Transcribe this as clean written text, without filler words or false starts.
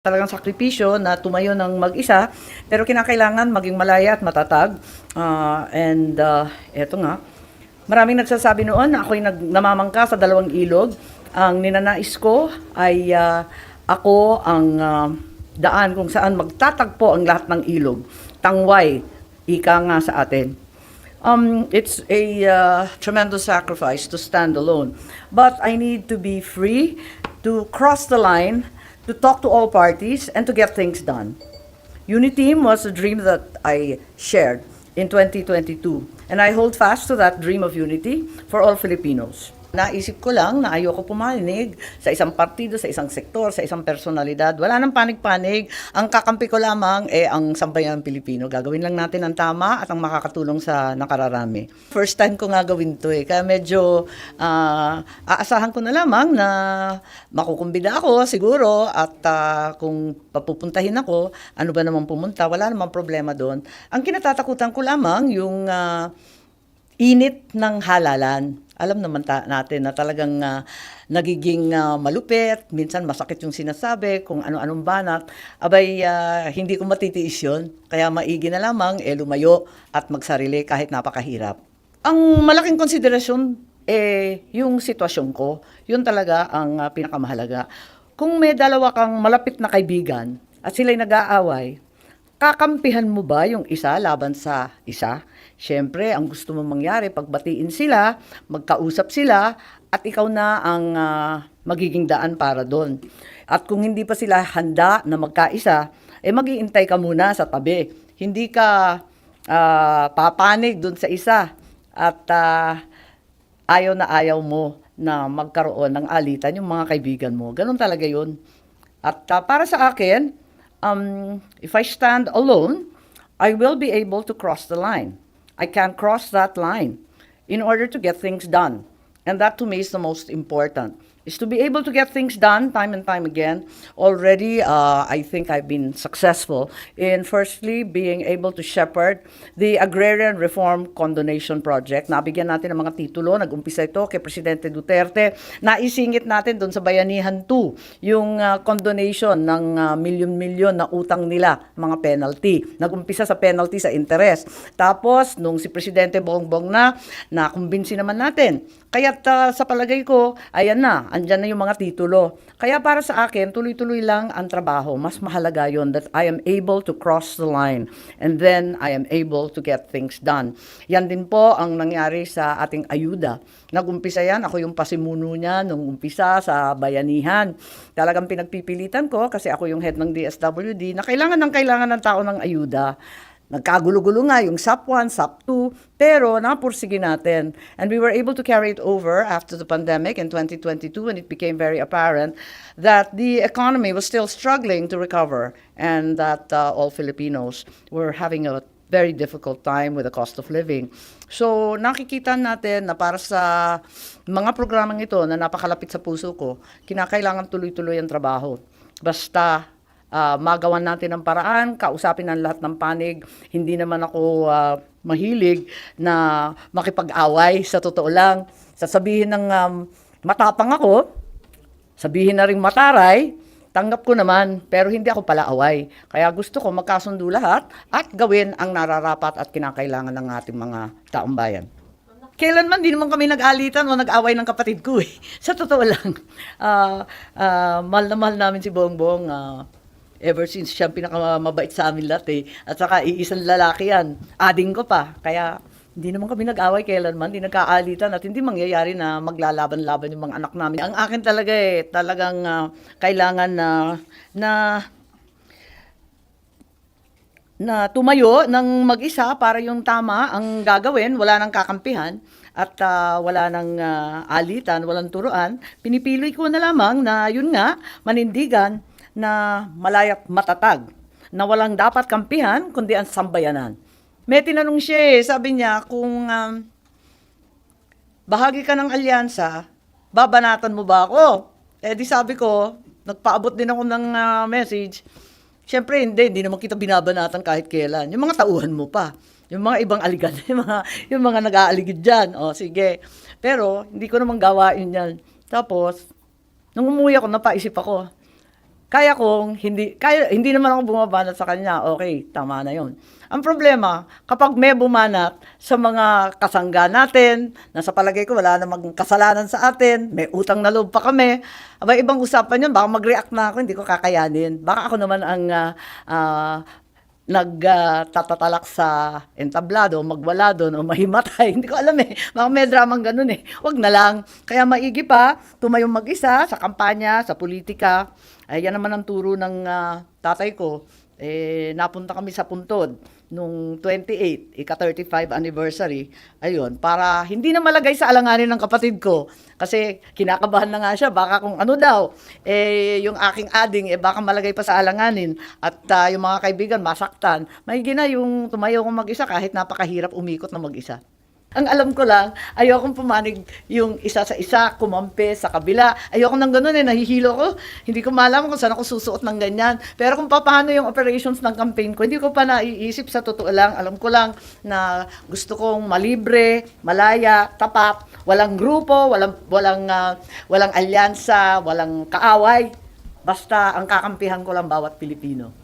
Talagang sakripisyo na tumayo ng mag-isa, pero kinakailangan maging malaya at matatag. Eto nga, maraming nagsasabi noon na ako'y namamangka sa dalawang ilog. Ang ninanais ko ay ako ang daan kung saan magtatagpo ang lahat ng ilog. Tangway, ika nga sa atin. It's a tremendous sacrifice to stand alone. But I need to be free to cross the line, to talk to all parties, and to get things done. Uniteam was a dream that I shared in 2022, and I hold fast to that dream of unity for all Filipinos. Naisip ko lang na ayoko pumanig sa isang partido, sa isang sektor, sa isang personalidad. Wala nang panig-panig. Ang kakampi ko lamang ang sambayanang Pilipino. Gagawin lang natin ang tama at ang makakatulong sa nakararami. First time ko nga gawin to kaya medyo aasahan ko na lamang na makukumbida ako siguro at kung papupuntahin ako, ano ba naman pumunta, wala namang problema doon. Ang kinatatakutan ko lamang yung init ng halalan. Alam naman natin na talagang nagiging malupit, minsan masakit yung sinasabi, kung ano-anong banat. Abay, hindi ko matitiis yun. Kaya maigi na lamang lumayo at magsarili kahit napakahirap. Ang malaking konsiderasyon yung sitwasyon ko. Yun talaga ang pinakamahalaga. Kung may dalawa kang malapit na kaibigan at sila'y nag-aaway, kakampihan mo ba yung isa laban sa isa? Siyempre, ang gusto mong mangyari, pagbatiin sila, magkausap sila, at ikaw na ang magiging daan para doon. At kung hindi pa sila handa na magkaisa, mag-iintay ka muna sa tabi. Hindi ka papanig doon sa isa. At ayaw na ayaw mo na magkaroon ng alitan yung mga kaibigan mo. Ganun talaga yun. At para sa akin, if I stand alone, I will be able to cross the line. I can cross that line in order to get things done. And that to me is the most important, is to be able to get things done time and time again. Already, I think I've been successful in firstly being able to shepherd the Agrarian Reform Condonation Project. Nabigyan natin ng mga titulo, nag-umpisa ito kay Presidente Duterte. Naisingit natin doon sa Bayanihan 2, yung condonation ng milyon-milyon na utang nila, mga penalty. Nag-umpisa sa penalty sa interest. Tapos, nung si Presidente Bongbong nakumbinsi naman natin. Kaya sa palagay ko, ayan na, andyan na yung mga titulo. Kaya para sa akin, tuloy-tuloy lang ang trabaho. Mas mahalaga yon that I am able to cross the line and then I am able to get things done. Yan din po ang nangyari sa ating ayuda. Nag-umpisa yan, ako yung pasimuno niya nung umpisa sa Bayanihan. Talagang pinagpipilitan ko kasi ako yung head ng DSWD na kailangan ng tao ng ayuda. Nagkagulo-gulo nga yung SAP 1, SAP 2, pero napursige natin. And we were able to carry it over after the pandemic in 2022 when it became very apparent that the economy was still struggling to recover and that all Filipinos were having a very difficult time with the cost of living. So nakikita natin na para sa mga programang ito na napakalapit sa puso ko, kinakailangan tuloy-tuloy ang trabaho. Basta magawan natin ng paraan, kausapin ang lahat ng panig. Hindi naman ako mahilig na makipag-away, sa totoo lang. Sasabihin ng matapang ako, sabihin na ring mataray, tanggap ko naman, pero hindi ako pala away. Kaya gusto ko magkasundo lahat at gawin ang nararapat at kinakailangan ng ating mga taong bayan. Kailanman di naman kami nag-alitan o nag-away ng kapatid ko Sa totoo lang, mahal na mahal namin si Bongbong. Ever since siya pinakamabait sa amin lahat At saka iisang lalaki yan. Ading ko pa. Kaya hindi naman kami nag-away kailanman, hindi nagkaalitan at hindi mangyayari na maglalaban-laban yung mga anak namin. Ang akin talaga talagang kailangan na tumayo ng mag-isa para yung tama ang gagawin, wala nang kakampihan at wala nang alitan, walang turuan. Pinipili ko na lamang na yun nga, manindigan, na malaya't matatag, na walang dapat kampihan, kundi ang sambayanan. May tinanong siya sabi niya, kung bahagi ka ng alyansa, babanatan mo ba ako? Di sabi ko, nagpaabot din ako ng message, siyempre hindi naman kita binabanatan kahit kailan. Yung mga tauhan mo pa, yung mga ibang aligan, yung mga nag-aaligid dyan, sige. Pero hindi ko naman gawain yan. Tapos, nung umuwi ako, napaisip ako, hindi naman ako bumabanat sa kanya. Okay, tama na 'yon. Ang problema, kapag may bumanat sa mga kasangga natin, na sa palagay ko wala namang kasalanan sa atin, may utang na loob pa kami, abay ibang usapan 'yun, baka mag-react na ako, hindi ko kakayanin. Baka ako naman ang nagtatatalak sa entablado, magwala doon, o mahimatay. Hindi ko alam eh. Baka may dramang ganun eh. Wag na lang. Kaya maigi pa, tumayong mag-isa sa kampanya, sa politika. Ay, yan naman ang turo ng tatay ko. Napunta kami sa Puntod nung 28, ika-35 anniversary. Ayun, para hindi na malagay sa alanganin ng kapatid ko. Kasi kinakabahan na nga siya, baka kung ano daw, yung aking ading, baka malagay pa sa alanganin. At yung mga kaibigan, masaktan. Maigi na yung tumayo kong mag-isa kahit napakahirap umikot na mag-isa. Ang alam ko lang, ayokong pumanig yung isa sa isa, kumampi sa kabila. Ayoko nang ganun nahihilo ko. Hindi ko malaman kung saan ako susuot ng ganyan. Pero kung paano yung operations ng campaign ko, hindi ko pa naiisip sa totoo lang. Alam ko lang na gusto kong malibre, malaya, tapat, walang grupo, walang alyansa, walang kaaway. Basta ang kakampihan ko lang bawat Pilipino.